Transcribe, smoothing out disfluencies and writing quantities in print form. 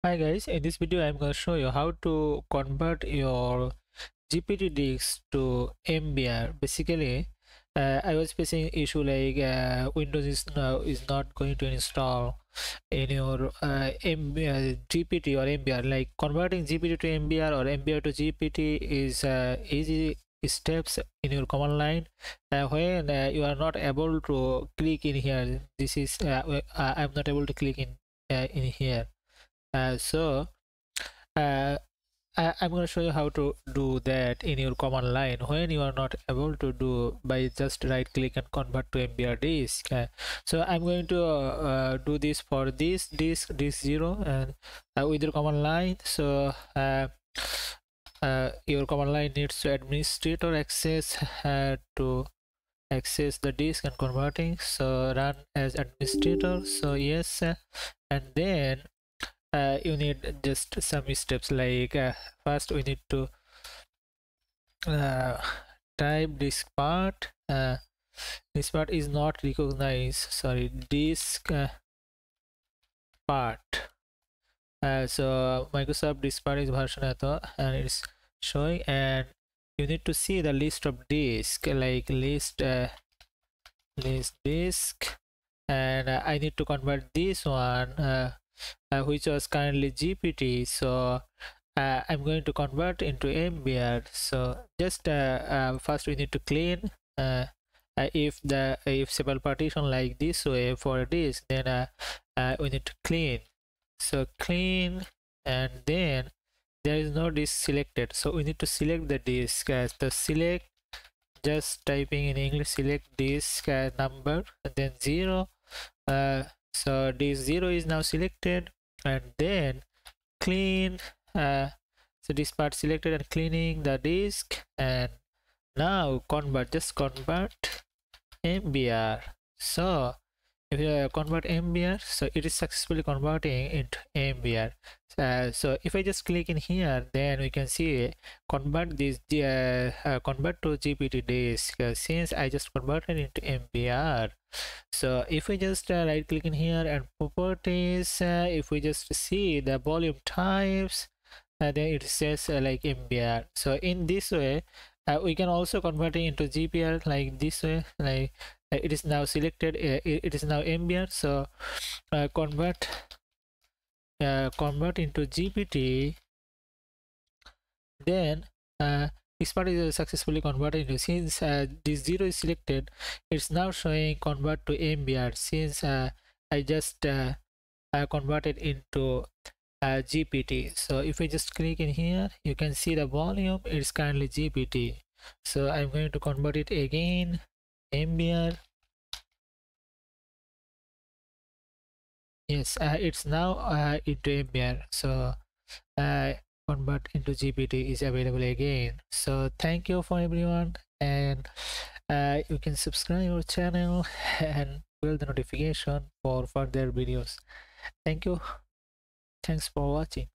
Hi guys, in this video I'm going to show you how to convert your GPT disks to MBR. Basically, I was facing issue like Windows is not going to install in your GPT or MBR. Like converting GPT to MBR or MBR to GPT is easy steps in your command line. When you are not able to click in here, this is I'm not able to click in here. So uh, I'm going to show you how to do that in your command line when you are not able to do by just right click and convert to MBR disk. So I'm going to do this for this disk 0 and with your command line. So your command line needs to administrator access to access the disk and converting. So run as administrator. So yes, and then you need just some steps like first we need to uh, type disk part. This part is not recognized, sorry, disk part. So Microsoft disk part is version and it's showing, and you need to see the list of disk like list disk, and I need to convert this one which was currently GPT. So I'm going to convert into MBR. So just first we need to clean if several partition like this way for a disk, then we need to clean. So clean, and then there is no disk selected, so we need to select the disk as the select, just typing in English select disk number and then 0. So disk 0 is now selected, and then clean. So this part selected and cleaning the disk, and now just convert MBR. So if you convert MBR, so it is successfully converting into MBR. So if I just click in here, then we can see convert this convert to GPT disk, since I just converted into MBR. So if we just right click in here and properties, if we just see the volume types, then it says like MBR. So in this way we can also convert it into GPR like this way, like it is now selected, it is now MBR. So convert into GPT, then this part is successfully converted into, since this 0 is selected, it's now showing convert to MBR, since I just converted into GPT. So if I just click in here, you can see the volume is currently GPT. So I'm going to convert it again, MBR. Yes, it's now into MBR. So convert into GPT is available again. So thank you for everyone, and you can subscribe our channel and bell the notification for further videos. Thank you. Thanks for watching.